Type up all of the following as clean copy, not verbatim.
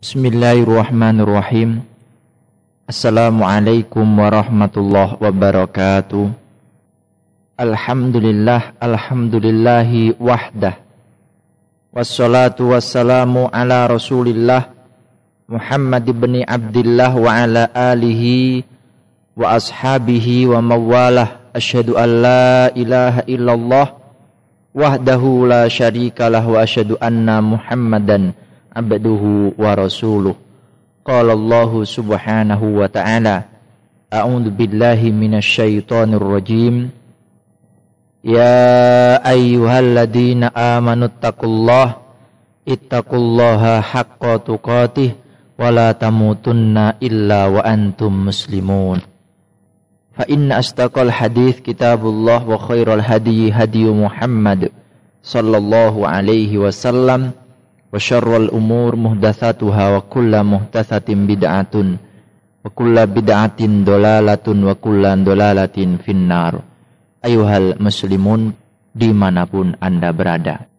Bismillahirrahmanirrahim. Assalamualaikum warahmatullahi wabarakatuh. Alhamdulillahi wahdah. Wassalatu wassalamu ala Rasulillah Muhammad ibn Abdillah wa ala alihi wa ashabihi wa mawalah. Asyhadu an la ilaha illallah wahdahu la syarikalah wa asyhadu anna Muhammadan abduhu wa rasuluh. Qala Allah subhanahu wa ta'ala, a'udzu billahi minasy syaithanir rajim. Ya ayyuhalladzina amanu ittaqullaha haqqa tuqatih wa la tamutunna illa wa antum muslimun. Fa inna astaqal hadits kitabullah wa khairal hadyi hadyu Muhammad sallallahu alaihi wasallam wa syarrul umur muhdatsatuha wa kullu muhdatsatin bid'atun wa kullu bid'atin dolalatun wa kullu dolalatin finnar. Ayuhal muslimun dimanapun Anda berada,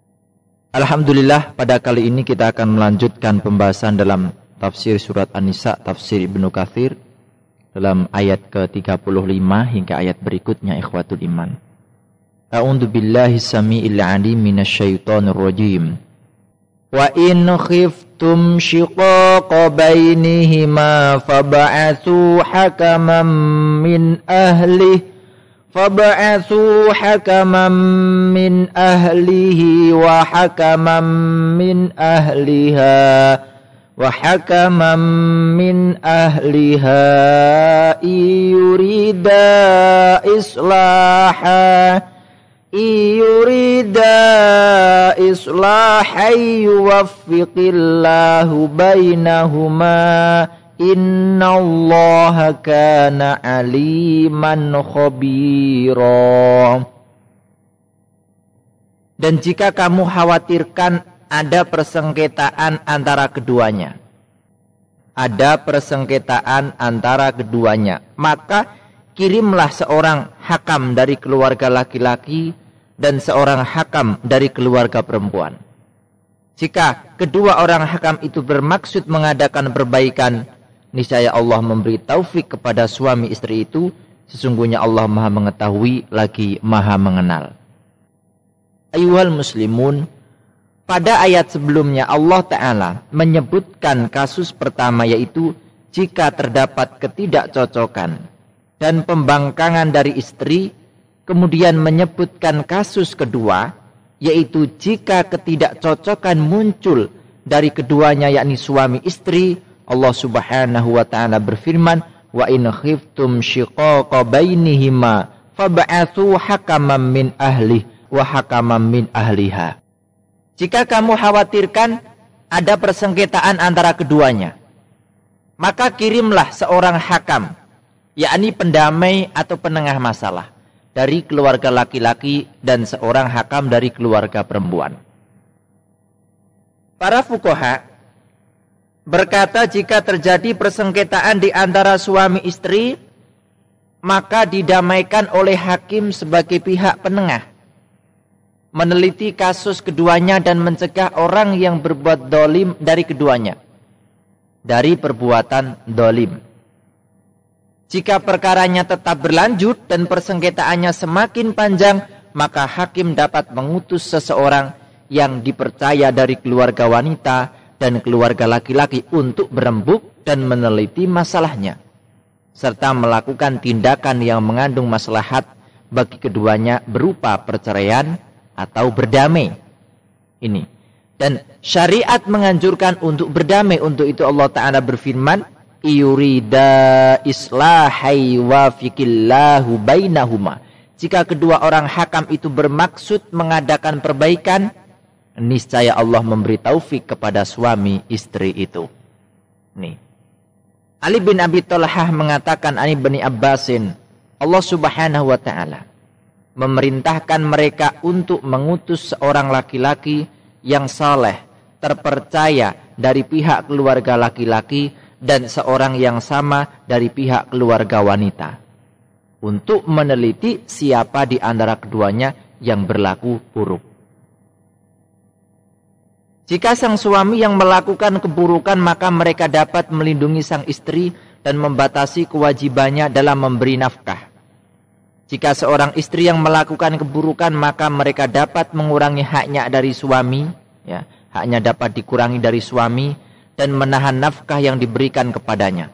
alhamdulillah pada kali ini kita akan melanjutkan pembahasan dalam tafsir surat An-Nisa, tafsir Ibnu Katsir, dalam ayat ke-35 hingga ayat berikutnya. Ikhwatul iman, a'udzu billahi samiil alim minasy syaithanir rajim. Wa in khiftum shiqaqa bainihima fab'atsu hakaman min ahlihi wa hakaman min ahliha yurida islahan yuwaffiqillahu bainahuma innallaha kana aliman khabira. Dan jika kamu khawatirkan ada persengketaan antara keduanya, maka kirimlah seorang hakam dari keluarga laki-laki dan seorang hakam dari keluarga perempuan. Jika kedua orang hakam itu bermaksud mengadakan perbaikan, niscaya Allah memberi taufik kepada suami istri itu. Sesungguhnya Allah Maha mengetahui lagi Maha mengenal. Ayuhal muslimun, pada ayat sebelumnya Allah Ta'ala menyebutkan kasus pertama, yaitu jika terdapat ketidakcocokan dan pembangkangan dari istri. Kemudian menyebutkan kasus kedua, yaitu jika ketidakcocokan muncul dari keduanya, yakni suami istri. Allah Subhanahu wa ta'ala berfirman, wa in khiftum shiqaqa bainihima fab'atsu hakaman min ahlihi wa hakaman min ahliha. Jika kamu khawatirkan ada persengketaan antara keduanya, maka kirimlah seorang hakam, yakni pendamai atau penengah masalah, dari keluarga laki-laki dan seorang hakam dari keluarga perempuan. Para fuqaha berkata, jika terjadi persengketaan di antara suami istri, maka didamaikan oleh hakim sebagai pihak penengah, meneliti kasus keduanya dan mencegah orang yang berbuat dolim dari keduanya dari perbuatan dolim. Jika perkaranya tetap berlanjut dan persengketaannya semakin panjang, maka hakim dapat mengutus seseorang yang dipercaya dari keluarga wanita dan keluarga laki-laki untuk berembuk dan meneliti masalahnya, serta melakukan tindakan yang mengandung maslahat bagi keduanya berupa perceraian atau berdamai. Ini. Dan syariat menganjurkan untuk berdamai. Untuk itu Allah Ta'ala berfirman, yurida islahai wafiqillahu bainahuma. Jika kedua orang hakam itu bermaksud mengadakan perbaikan, niscaya Allah memberi taufik kepada suami istri itu. Nih. Ali bin Abi Thalhah mengatakan, Ani bin Abbasin, Allah Subhanahu wa ta'ala memerintahkan mereka untuk mengutus seorang laki-laki yang saleh, terpercaya dari pihak keluarga laki-laki, dan seorang yang sama dari pihak keluarga wanita, untuk meneliti siapa di antara keduanya yang berlaku buruk. Jika sang suami yang melakukan keburukan, maka mereka dapat melindungi sang istri dan membatasi kewajibannya dalam memberi nafkah. Jika seorang istri yang melakukan keburukan, maka mereka dapat mengurangi haknya dari suami, ya, haknya dapat dikurangi dari suami dan menahan nafkah yang diberikan kepadanya.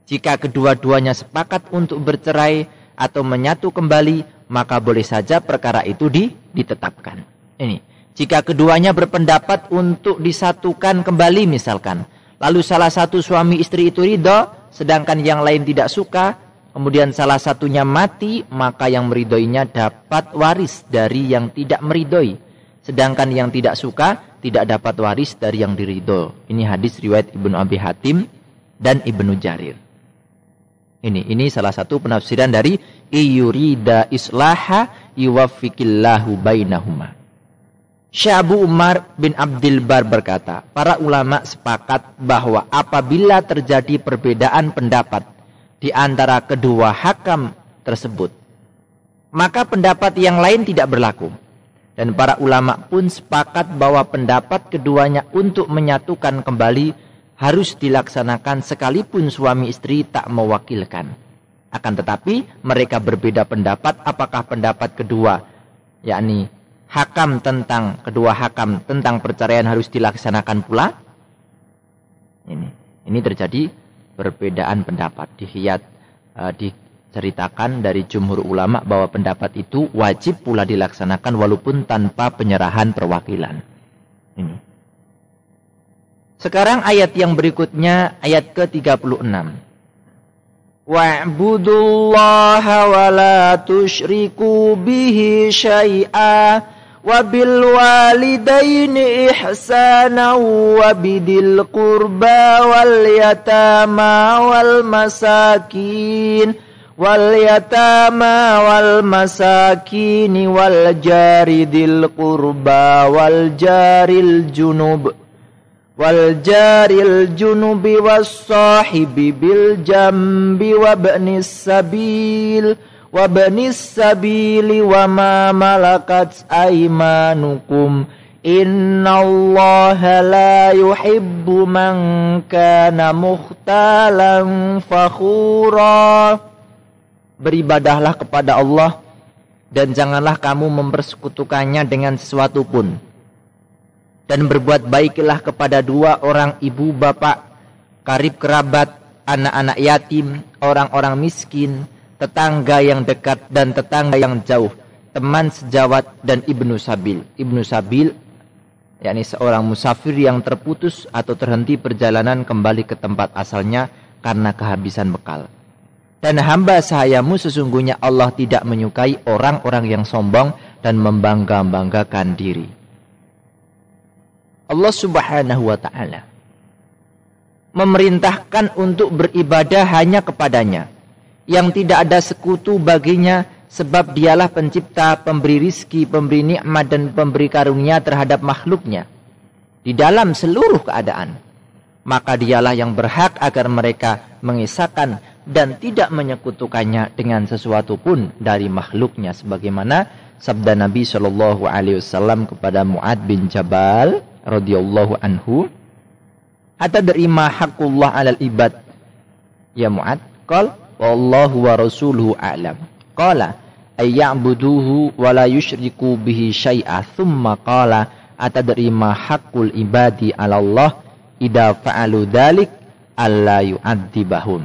Jika kedua-duanya sepakat untuk bercerai atau menyatu kembali, maka boleh saja perkara itu ditetapkan. Ini. Jika keduanya berpendapat untuk disatukan kembali misalkan, lalu salah satu suami istri itu ridho, sedangkan yang lain tidak suka, kemudian salah satunya mati, maka yang meridhoinya dapat waris dari yang tidak meridhoi. Sedangkan yang tidak suka tidak dapat waris dari yang diridho. Ini hadis riwayat Ibnu Abi Hatim dan Ibnu Jarir. Ini salah satu penafsiran dari iyurida islaha yuwaffiqillahu bainahuma. Syekh Abu Umar bin Abdul Bar berkata, para ulama sepakat bahwa apabila terjadi perbedaan pendapat di antara kedua hakam tersebut, maka pendapat yang lain tidak berlaku. Dan para ulama pun sepakat bahwa pendapat keduanya untuk menyatukan kembali harus dilaksanakan sekalipun suami istri tak mewakilkan. Akan tetapi mereka berbeda pendapat apakah pendapat kedua, yakni kedua hakam tentang perceraian harus dilaksanakan pula. Ini terjadi perbedaan pendapat. Diceritakan dari jumhur ulama bahwa pendapat itu wajib pula dilaksanakan walaupun tanpa penyerahan perwakilan. Ini. Sekarang ayat yang berikutnya, ayat ke-36. Wa'budullaha wa la tusyriku bihi syai'a wabil walidaini ihsana wa bidil qurba wal yatama wal masakin wal jari dil qurba wal jaril junubi was sahibi bil jambi wa bnis sabili wa ma malakat aymanukum innallaha la yuhibbu man kana mukhtalan fakhura. Beribadahlah kepada Allah dan janganlah kamu mempersekutukannya dengan sesuatu pun, dan berbuat baiklah kepada dua orang ibu bapak, karib kerabat, anak-anak yatim, orang-orang miskin, tetangga yang dekat dan tetangga yang jauh, teman sejawat dan ibnu sabil. Ibnu sabil yakni seorang musafir yang terputus atau terhenti perjalanan kembali ke tempat asalnya karena kehabisan bekal. Dan hamba sahayamu sesungguhnya Allah tidak menyukai orang-orang yang sombong dan membangga-banggakan diri. Allah Subhanahu wa ta'ala memerintahkan untuk beribadah hanya kepadanya, yang tidak ada sekutu baginya, sebab dialah pencipta, pemberi rizki, pemberi nikmat dan pemberi karunia terhadap makhluknya di dalam seluruh keadaan. Maka dialah yang berhak agar mereka mengisahkan dan tidak menyekutukannya dengan sesuatu pun dari makhluknya, sebagaimana sabda Nabi SAW kepada Mu'ad bin Jabal radhiyallahu anhu, atadri ma haqqullah 'alal ibad ya Mu'ad? Qala wallahu wa rasuluhu a'lam. Qala ayya'buduhu wa la yusyriku bihi syai'a. Thumma qala atadri ma haqqul ibadi 'ala Allah idza fa'alu dzalik alla yu'adzibahum.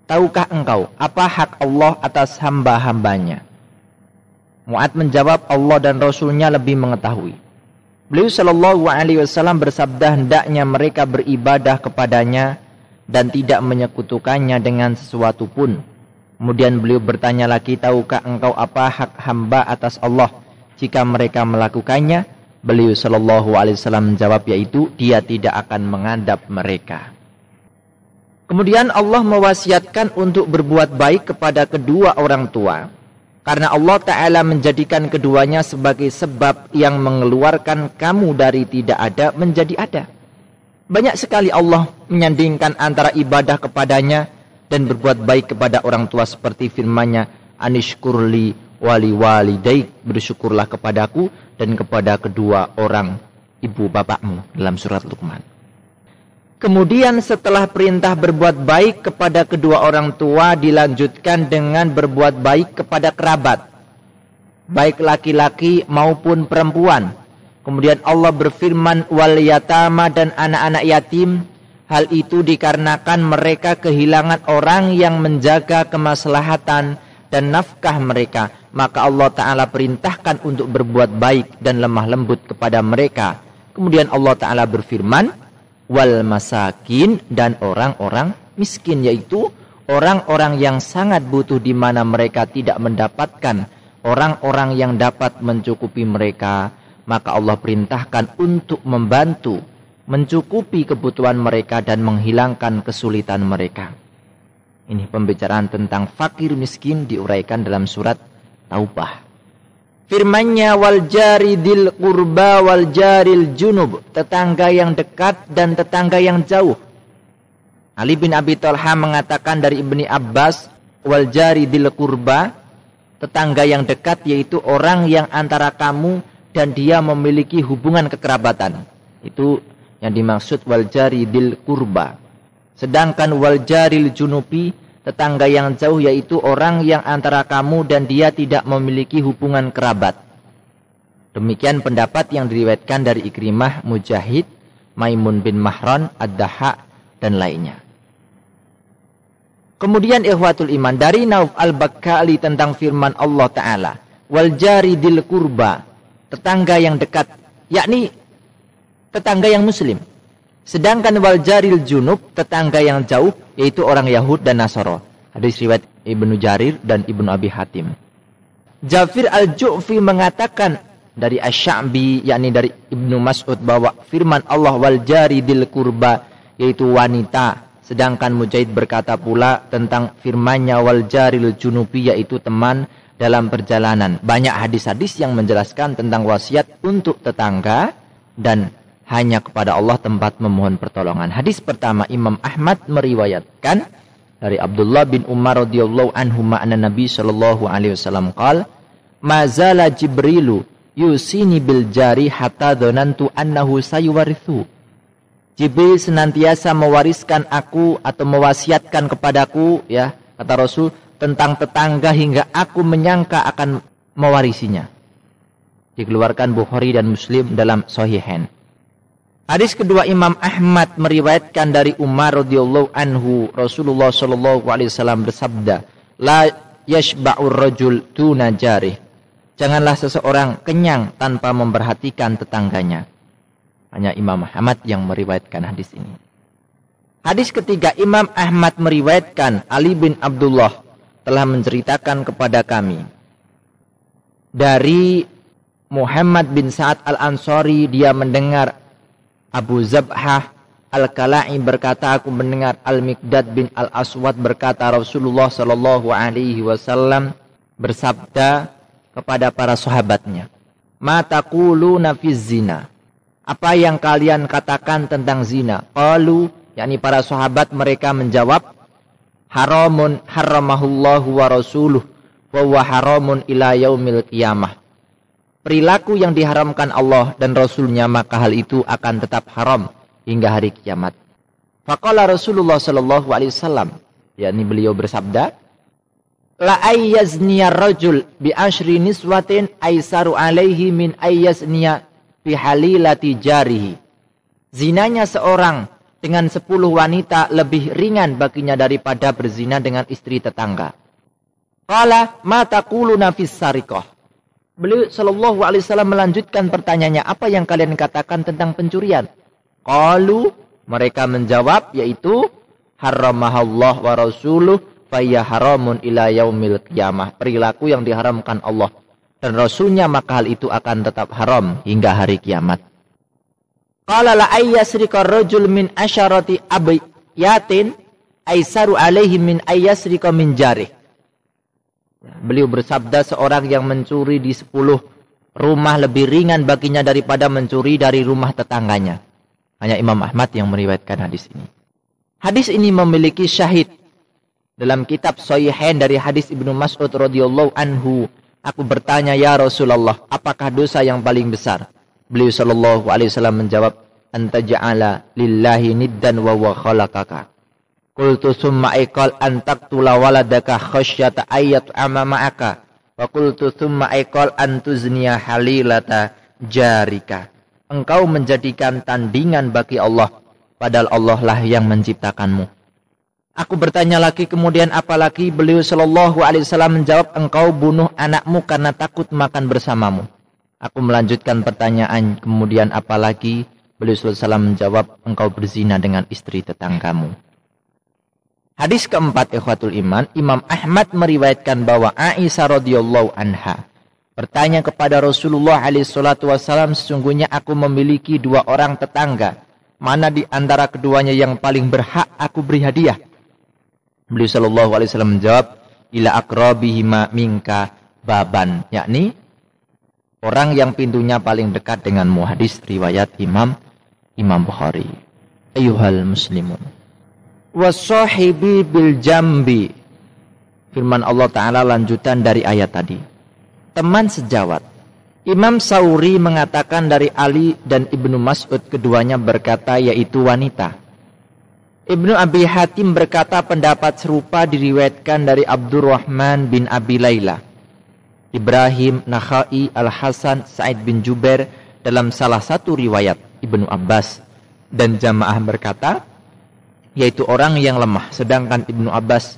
Tahukah engkau apa hak Allah atas hamba-hambanya? Mu'ad menjawab, Allah dan Rasulnya lebih mengetahui. Beliau sallallahu alaihi wasallam bersabda, hendaknya mereka beribadah kepadanya dan tidak menyekutukannya dengan sesuatu pun. Kemudian beliau bertanya lagi, tahukah engkau apa hak hamba atas Allah jika mereka melakukannya? Beliau sallallahu alaihi wasallam menjawab, yaitu dia tidak akan mengadab mereka. Kemudian Allah mewasiatkan untuk berbuat baik kepada kedua orang tua, karena Allah Ta'ala menjadikan keduanya sebagai sebab yang mengeluarkan kamu dari tidak ada menjadi ada. Banyak sekali Allah menyandingkan antara ibadah kepadanya dan berbuat baik kepada orang tua, seperti firman-Nya, anishkurli wali walidaik, bersyukurlah kepadaku dan kepada kedua orang ibu bapakmu dalam surat Luqman. Kemudian setelah perintah berbuat baik kepada kedua orang tua dilanjutkan dengan berbuat baik kepada kerabat, baik laki-laki maupun perempuan. Kemudian Allah berfirman, wal yatama, dan anak-anak yatim. Hal itu dikarenakan mereka kehilangan orang yang menjaga kemaslahatan dan nafkah mereka. Maka Allah Ta'ala perintahkan untuk berbuat baik dan lemah lembut kepada mereka. Kemudian Allah Ta'ala berfirman, wal masakin, dan orang-orang miskin, yaitu orang-orang yang sangat butuh di mana mereka tidak mendapatkan orang-orang yang dapat mencukupi mereka. Maka Allah perintahkan untuk membantu mencukupi kebutuhan mereka dan menghilangkan kesulitan mereka. Ini pembicaraan tentang fakir miskin diuraikan dalam surat Taubah. Firman-Nya, wal jari dil qurba wal jaril junub, tetangga yang dekat dan tetangga yang jauh. Ali bin Abi Thalha mengatakan dari Ibni Abbas, wal jari dil qurba, tetangga yang dekat yaitu orang yang antara kamu dan dia memiliki hubungan kekerabatan. Itu yang dimaksud wal jari dil qurba. Sedangkan wal jaril junubi, tetangga yang jauh yaitu orang yang antara kamu dan dia tidak memiliki hubungan kerabat. Demikian pendapat yang diriwayatkan dari Ikrimah, Mujahid, Maimun bin Mahran, Ad-Dahha, dan lainnya. Kemudian ikhwatul iman, dari Nauf al-Bakkali tentang firman Allah Ta'ala, wal jari dil qurba, tetangga yang dekat, yakni tetangga yang muslim. Sedangkan wal jaril junub, tetangga yang jauh, yaitu orang Yahud dan Nasara. Hadis riwayat Ibnu Jarir dan Ibnu Abi Hatim. Jafir al-Ju'fi mengatakan dari Asy-Sya'bi, yakni dari Ibnu Mas'ud, bahwa firman Allah wal jari dil qurba, yaitu wanita. Sedangkan Mujahid berkata pula tentang firman-Nya wal jaril junubi, yaitu teman dalam perjalanan. Banyak hadis-hadis yang menjelaskan tentang wasiat untuk tetangga dan hanya kepada Allah tempat memohon pertolongan. Hadis pertama, Imam Ahmad meriwayatkan dari Abdullah bin Umar radhiyallahu anhuma anna Nabi sallallahu alaihi wasallam qala, "Ma zala Jibrilu yusini bil jari hatta dhanantu annahu sayuwarithu." Jibril senantiasa mewariskan aku atau mewasiatkan kepadaku, ya, kata Rasul, tentang tetangga hingga aku menyangka akan mewarisinya. Dikeluarkan Bukhari dan Muslim dalam Sahihain. Hadis kedua, Imam Ahmad meriwayatkan dari Umar radhiyallahu anhu, Rasulullah sallallahu alaihi wasallam bersabda, "La yashba'ur rajul tuna jarih." Janganlah seseorang kenyang tanpa memperhatikan tetangganya. Hanya Imam Ahmad yang meriwayatkan hadis ini. Hadis ketiga, Imam Ahmad meriwayatkan Ali bin Abdullah telah menceritakan kepada kami dari Muhammad bin Sa'ad al-Ansari, dia mendengar Abu Zabhah al-Kala'i berkata, aku mendengar Al-Miqdad bin al-Aswad berkata, Rasulullah sallallahu alaihi wasallam bersabda kepada para sahabatnya, "Ma taquluna fiz zina?" Apa yang kalian katakan tentang zina? Qalu, yakni para sahabat, mereka menjawab, haramun harramahullahu wa rasuluh wa huwa haramun ila yaumil qiyamah. Perilaku yang diharamkan Allah dan Rasulnya, maka hal itu akan tetap haram hingga hari kiamat. Faqala Rasulullah sallallahu alaihi wasallam, yakni beliau bersabda, la ayyazniya rajul bi ashri niswatin aisaru alaihi min ayyazniya fi halilati jarihi. Zinanya seorang dengan 10 wanita lebih ringan baginya daripada berzina dengan istri tetangga. Qala ma taquluna fis sariqah. Beliau sallallahu alaihi wasallam melanjutkan pertanyaannya, apa yang kalian katakan tentang pencurian? Qalu, mereka menjawab, yaitu harramahallah wa rasuluh faya haramun ila yaumil qiyamah. Perilaku yang diharamkan Allah dan Rasulnya, maka hal itu akan tetap haram hingga hari kiamat. Qala la ayyasrika rajul min asyarati abyatin aisaru alaihi min ayyasrika min jarih. Beliau bersabda, seorang yang mencuri di 10 rumah lebih ringan baginya daripada mencuri dari rumah tetangganya. Hanya Imam Ahmad yang meriwayatkan hadis ini. Hadis ini memiliki syahid dalam kitab Sahihain dari hadis Ibnu Mas'ud radhiyallahu anhu. Aku bertanya, ya Rasulullah, apakah dosa yang paling besar? Beliau sallallahu alaihi wasallam menjawab, anta ja'ala lillahi niddan wa huwa khalaqaka. Qultu summa iqal an taqtula waladaka khasyata ayat amama'aka. Wa qultu summa iqal an tuzniya halilata jarika. Engkau menjadikan tandingan bagi Allah, padahal Allah lah yang menciptakanmu. Aku bertanya lagi, kemudian apalagi? Beliau sallallahu alaihi wasallam menjawab, engkau bunuh anakmu karena takut makan bersamamu. Aku melanjutkan pertanyaan, kemudian apalagi? Beliau sallallahu alaihi wasallam menjawab, engkau berzina dengan istri tetanggamu. Hadis keempat, ikhwatul iman, Imam Ahmad meriwayatkan bahwa Aisyah radhiyallahu anha bertanya kepada Rasulullah alaihi salatu wasallam, sesungguhnya aku memiliki 2 orang tetangga. Mana di antara keduanya yang paling berhak aku beri hadiah? Beliau sallallahu alaihi wasallam menjawab, ila aqrabihima minka baban, yakni orang yang pintunya paling dekat denganmu. Hadis riwayat Imam Bukhari. Ayyuhal muslimun. Wasahibi bil jambi. Firman Allah Ta'ala lanjutan dari ayat tadi. Teman sejawat. Imam Sauri mengatakan dari Ali dan Ibnu Mas'ud, keduanya berkata yaitu wanita. Ibnu Abi Hatim berkata pendapat serupa diriwayatkan dari Abdurrahman bin Abi Layla, Ibrahim Nakhai, Al-Hasan, Sa'id bin Jubair dalam salah satu riwayat Ibnu Abbas, dan jamaah berkata yaitu orang yang lemah, sedangkan Ibnu Abbas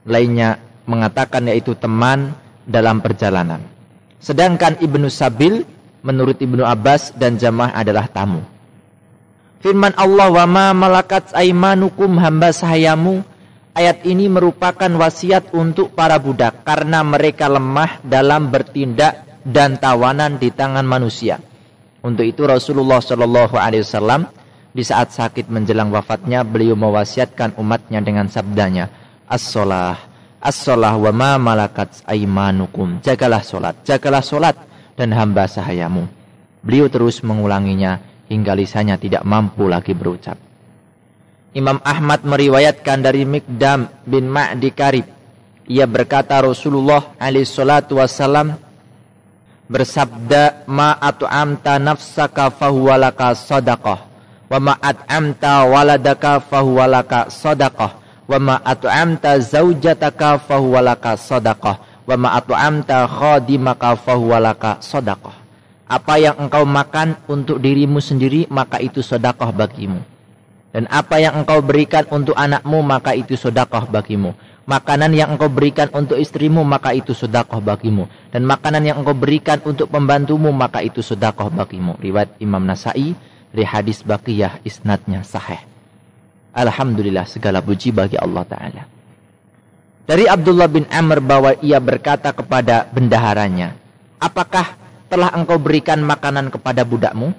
lainnya mengatakan yaitu teman dalam perjalanan. Sedangkan Ibnu Sabil menurut Ibnu Abbas dan jamaah adalah tamu. Firman Allah, wa ma malakat aimanukum, hamba sahayamu. Ayat ini merupakan wasiat untuk para budak karena mereka lemah dalam bertindak dan tawanan di tangan manusia. Untuk itu Rasulullah Shallallahu alaihi wasallam di saat sakit menjelang wafatnya, beliau mewasiatkan umatnya dengan sabdanya, as-shalah, as-shalah wa ma malakat aimanukum. Jagalah solat dan hamba sahayamu. Beliau terus mengulanginya hingga lisannya tidak mampu lagi berucap. Imam Ahmad meriwayatkan dari Miqdam bin Ma'di Karib. Ia berkata Rasulullah alaihi salatu wassalam bersabda, ma at'amta nafsaka fahuwa laka sadaqah, wa ma at'amta waladaka fahuwa laka sadaqah, wa ma at'amta zaujataka fahuwa laka sadaqah, wa ma at'amta khadimaka fahuwa laka sadaqah. Apa yang engkau makan untuk dirimu sendiri, maka itu sedekah bagimu. Dan apa yang engkau berikan untuk anakmu, maka itu sedekah bagimu. Makanan yang engkau berikan untuk istrimu, maka itu sedekah bagimu. Dan makanan yang engkau berikan untuk pembantumu, maka itu sedekah bagimu. Riwayat Imam Nasa'i dari hadis Baqiyah, isnadnya sahih. Alhamdulillah, segala puji bagi Allah Ta'ala. Dari Abdullah bin Amr bahwa ia berkata kepada bendaharanya, apakah telah engkau berikan makanan kepada budakmu?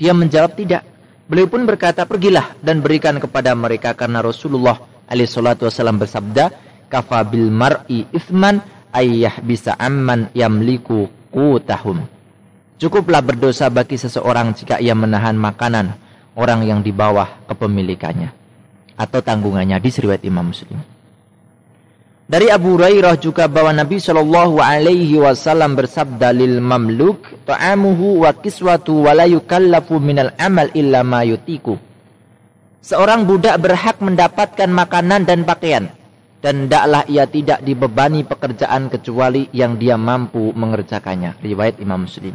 Dia menjawab tidak. Beliau pun berkata, pergilah dan berikan kepada mereka, karena Rasulullah alaihi salatu wasallam bersabda, kafa bil mar'i ithman ayyah bisa amman yamliku qutahum. Cukuplah berdosa bagi seseorang jika ia menahan makanan orang yang di bawah kepemilikannya atau tanggungannya. Di riwayat Imam Muslim. Dari Abu Hurairah juga bahwa Nabi Shallallahu alaihi wasallam bersabda, lil mamluk ta'amuhu wa kiswatu wa la yukallafu minal amal illa ma yutiku. Seorang budak berhak mendapatkan makanan dan pakaian, dan hendaklah ia tidak dibebani pekerjaan kecuali yang dia mampu mengerjakannya. Riwayat Imam Muslim.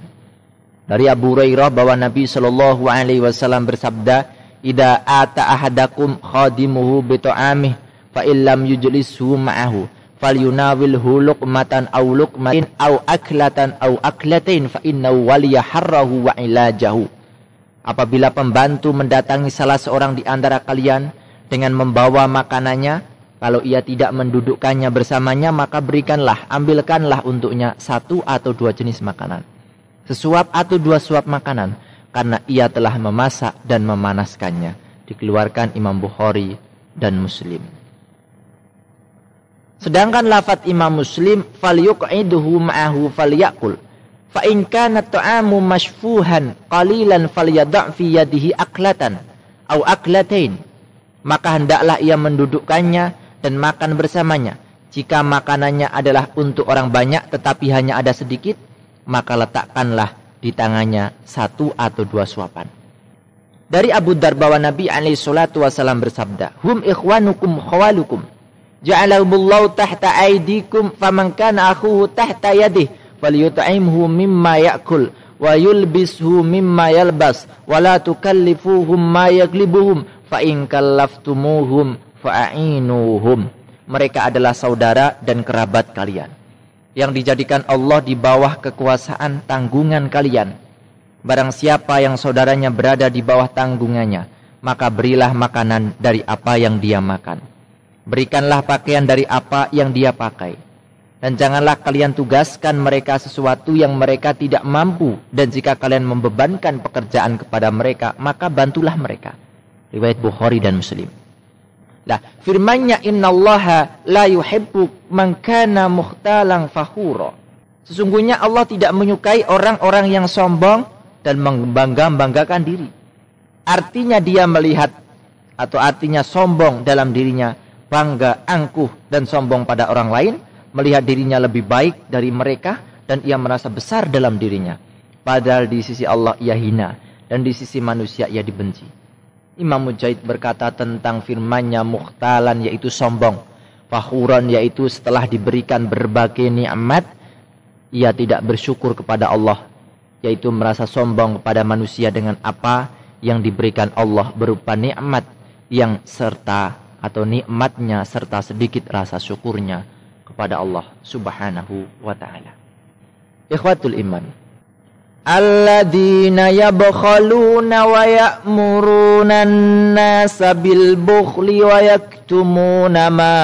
Dari Abu Hurairah bahwa Nabi Shallallahu alaihi wasallam bersabda, idza ata ahadakum khadimuhu bi ta'amihi fa illam yujlishu ma'ahu falyunawilhu luqmatan aw luqmatin aw aklatan aw aklatain fa innahu waliyaharrahu wa ilajahu. Apabila pembantu mendatangi salah seorang di antara kalian dengan membawa makanannya, kalau ia tidak mendudukkannya bersamanya, maka berikanlah, ambilkanlah untuknya 1 atau 2 jenis makanan, sesuap atau 2 suap makanan, karena ia telah memasak dan memanaskannya. Dikeluarkan Imam Bukhari dan Muslim. Sedangkan lafaz Imam Muslim, falyuq'iduhu ma'ahu falyakul, fa in kana ta'amu mashfuhan qalilan falyada' fi yadihi aklatan aw aklatain, maka hendaklah ia mendudukkannya dan makan bersamanya. Jika makanannya adalah untuk orang banyak tetapi hanya ada sedikit, maka letakkanlah di tangannya 1 atau 2 suapan. Dari Abu Dzar bahwa Nabi alaihi salatu wasallam bersabda, "Hum ikhwanukum khawalukum. Ja'alahumullahu tahta aydikum faman kana akhuhu tahta yadihi falyut'imhu mimma ya'kul wa yulbishu mimma yalbas wa la tukallifuhum ma yaglibuhum fa in kallaftumuhum fa'ainuhum." Mereka adalah saudara dan kerabat kalian yang dijadikan Allah di bawah kekuasaan tanggungan kalian. Barang siapa yang saudaranya berada di bawah tanggungannya, maka berilah makanan dari apa yang dia makan. Berikanlah pakaian dari apa yang dia pakai. Dan janganlah kalian tugaskan mereka sesuatu yang mereka tidak mampu. Dan jika kalian membebankan pekerjaan kepada mereka, maka bantulah mereka. Riwayat Bukhari dan Muslim. Nah, firman-Nya innallaha la yuhibbu man kana mukhtalan fakhura. Sesungguhnya Allah tidak menyukai orang-orang yang sombong dan membangga-banggakan diri. Artinya dia melihat atau artinya sombong dalam dirinya, bangga, angkuh dan sombong pada orang lain, melihat dirinya lebih baik dari mereka dan ia merasa besar dalam dirinya. Padahal di sisi Allah ia hina dan di sisi manusia ia dibenci. Imam Mujahid berkata tentang firman-Nya mukhtalan yaitu sombong, fakhuran yaitu setelah diberikan berbagai nikmat ia tidak bersyukur kepada Allah, yaitu merasa sombong kepada manusia dengan apa yang diberikan Allah berupa nikmat yang serta atau nikmatnya serta sedikit rasa syukurnya kepada Allah Subhanahu wa ta'ala. Ikhwatul iman, alladzina yabkhaluna wa ya'muruna an-nasa bil bukhli wa yaktumuna ma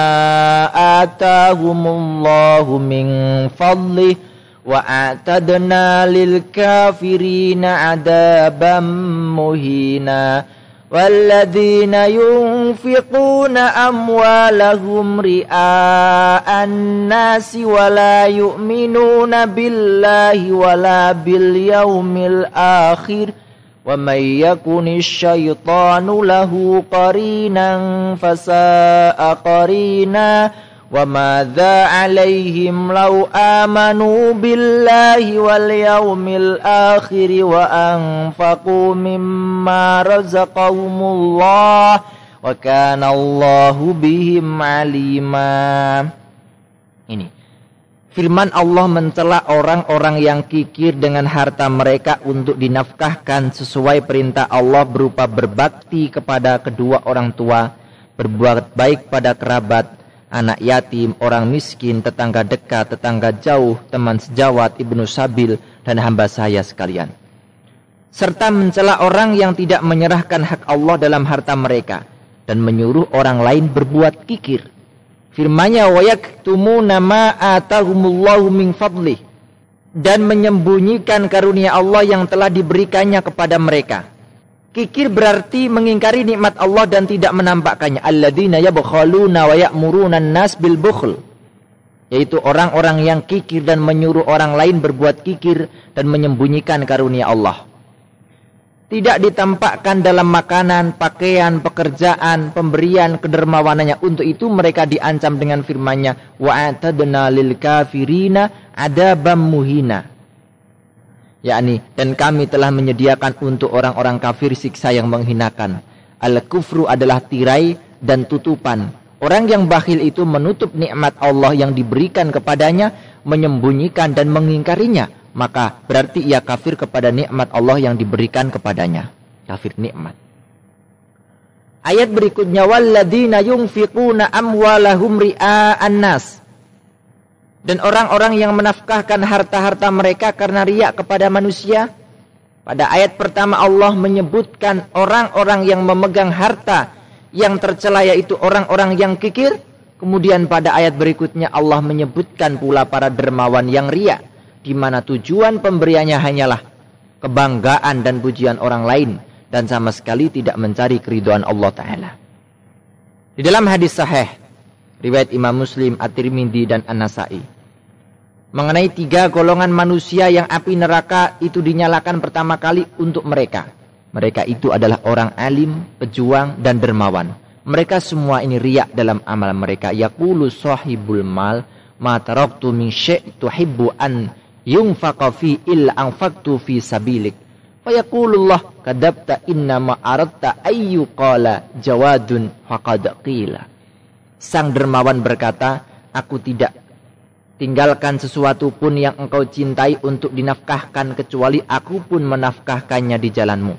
atahumullahu min fadlihi wa a'tadna lil kafirina 'adaban muhina walladzina yunfiquna amwalahum ri'a'an nasi wa la yu'minuna billahi wa la bil yaumil akhir wa may yakunish syaitanu lahu qarinan fasa'a qarina wa madza 'alaihim law amanu billahi wal yaumil akhir wa anfaqu mimma razaqahumullah wa kana Allahu bihim 'alima. Ini firman Allah mencela orang-orang yang kikir dengan harta mereka untuk dinafkahkan sesuai perintah Allah berupa berbakti kepada kedua orang tua, berbuat baik pada kerabat, anak yatim, orang miskin, tetangga dekat, tetangga jauh, teman sejawat, ibnu sabil, dan hamba saya sekalian. Serta mencela orang yang tidak menyerahkan hak Allah dalam harta mereka dan menyuruh orang lain berbuat kikir. Firman-Nya wa yaktumuna ma atahumullahu min fadlih, dan menyembunyikan karunia Allah yang telah diberikannya kepada mereka. Kikir berarti mengingkari nikmat Allah dan tidak menampakkannya. Alladzina yabkhaluna wa ya'muruna an-nas bil bukhl, yaitu orang-orang yang kikir dan menyuruh orang lain berbuat kikir dan menyembunyikan karunia Allah. Tidak ditampakkan dalam makanan, pakaian, pekerjaan, pemberian, kedermawanannya. Untuk itu mereka diancam dengan firman-Nya wa atadna lil kafirina adabam muhina, yakni dan kami telah menyediakan untuk orang-orang kafir siksa yang menghinakan. Al-kufru adalah tirai dan tutupan. Orang yang bakhil itu menutup nikmat Allah yang diberikan kepadanya, menyembunyikan dan mengingkarinya, maka berarti ia kafir kepada nikmat Allah yang diberikan kepadanya. Kafir nikmat. Ayat berikutnya, walladzina yunfiquna amwalahum ri'a'an nas, dan orang-orang yang menafkahkan harta-harta mereka karena riya kepada manusia. Pada ayat pertama Allah menyebutkan orang-orang yang memegang harta yang tercela, yaitu orang-orang yang kikir. Kemudian pada ayat berikutnya Allah menyebutkan pula para dermawan yang riya, di mana tujuan pemberiannya hanyalah kebanggaan dan pujian orang lain dan sama sekali tidak mencari keridhaan Allah Ta'ala. Di dalam hadis sahih riwayat Imam Muslim, At-Tirmidzi dan An-Nasa'i mengenai 3 golongan manusia yang api neraka itu dinyalakan pertama kali untuk mereka. Mereka itu adalah orang alim, pejuang dan dermawan. Mereka semua ini riya dalam amal mereka. Yaqulu sahibul mal ma taraktu min syai' tuhibbu an yunfaqa fi illa anfaqtu fi sabilik. Fayaqulullah kadabta innama aradta ayyu qala jawadun faqad qila. Sang dermawan berkata, aku tidak tinggalkan sesuatu pun yang engkau cintai untuk dinafkahkan kecuali aku pun menafkahkannya di jalanmu.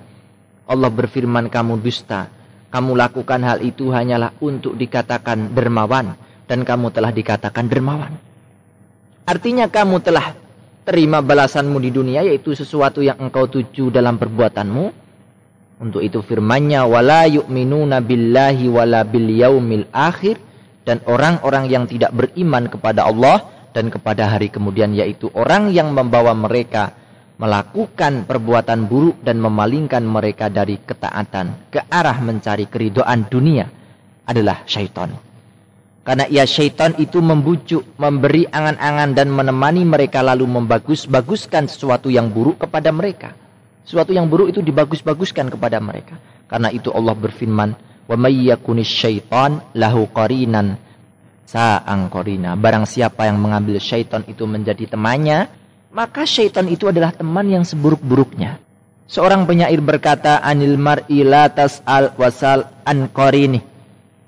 Allah berfirman, kamu dusta. Kamu lakukan hal itu hanyalah untuk dikatakan dermawan dan kamu telah dikatakan dermawan. Artinya kamu telah terima balasanmu di dunia, yaitu sesuatu yang engkau tuju dalam perbuatanmu. Untuk itu firman-Nya, wala yu'minuna billahi wala bil yaumil akhir, dan orang-orang yang tidak beriman kepada Allah dan kepada hari kemudian, yaitu orang yang membawa mereka melakukan perbuatan buruk dan memalingkan mereka dari ketaatan ke arah mencari keridhaan dunia, adalah syaitan. Karena ia syaitan itu membujuk, memberi angan-angan dan menemani mereka lalu membagus-baguskan sesuatu yang buruk kepada mereka. Sesuatu yang buruk itu dibagus-baguskan kepada mereka. Karena itu Allah berfirman, wa may yakunis syaitan lahu qarinan sa'ang qarina. Barang siapa yang mengambil syaitan itu menjadi temannya, maka syaitan itu adalah teman yang seburuk-buruknya. Seorang penyair berkata, anil mar'i la tas'al wasal an qarini.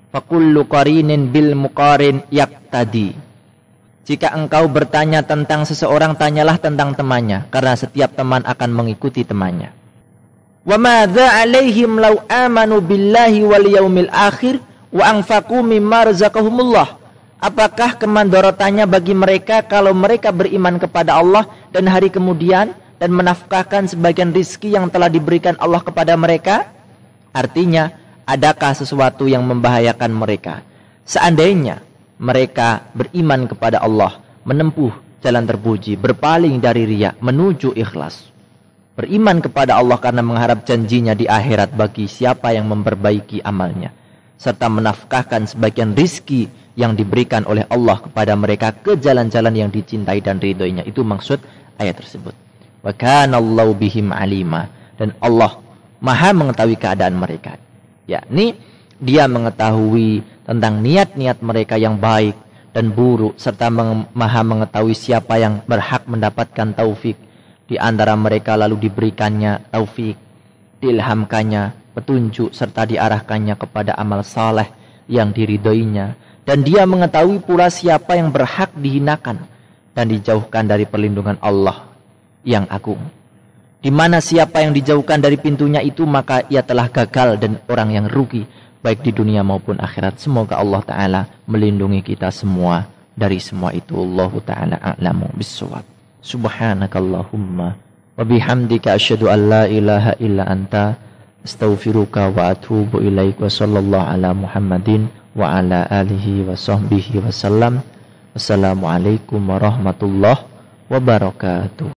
Fakullu qarinin bil muqarin yaqtadi. Jika engkau bertanya tentang seseorang, tanyalah tentang temannya, karena setiap teman akan mengikuti temannya. Wa madza 'alaihim law amanu billahi wal yaumil akhir wa anfaqu mimma razaqahumullah. Apakah kemandorotannya bagi mereka kalau mereka beriman kepada Allah dan hari kemudian dan menafkahkan sebagian rizki yang telah diberikan Allah kepada mereka? Artinya, adakah sesuatu yang membahayakan mereka? Seandainya mereka beriman kepada Allah, menempuh jalan terpuji, berpaling dari riya, menuju ikhlas. Beriman kepada Allah karena mengharap janjinya di akhirat bagi siapa yang memperbaiki amalnya, serta menafkahkan sebagian rizki yang diberikan oleh Allah kepada mereka ke jalan-jalan yang dicintai dan ridhoinya. Itu maksud ayat tersebut. Wa kana Allahu bihim alima, dan Allah Maha mengetahui keadaan mereka. Yakni dia mengetahui tentang niat-niat mereka yang baik dan buruk, serta Maha mengetahui siapa yang berhak mendapatkan taufik di antara mereka lalu diberikannya taufik, diilhamkannya petunjuk, serta diarahkannya kepada amal saleh yang diridhoinya. Dan dia mengetahui pula siapa yang berhak dihinakan dan dijauhkan dari perlindungan Allah yang agung. Di mana siapa yang dijauhkan dari pintunya itu, maka ia telah gagal dan orang yang rugi baik di dunia maupun akhirat. Semoga Allah Ta'ala melindungi kita semua dari semua itu. Allah Ta'ala a'lamu bissawab. Subhanakallahumma wa bihamdika asyhadu an la ilaha illa anta astaghfiruka wa atubu ilaik. Wa sallallahu ala Muhammadin wa ala alihi wa sahbihi wa sallam. Wassalamualaikum warahmatullahi wabarakatuh.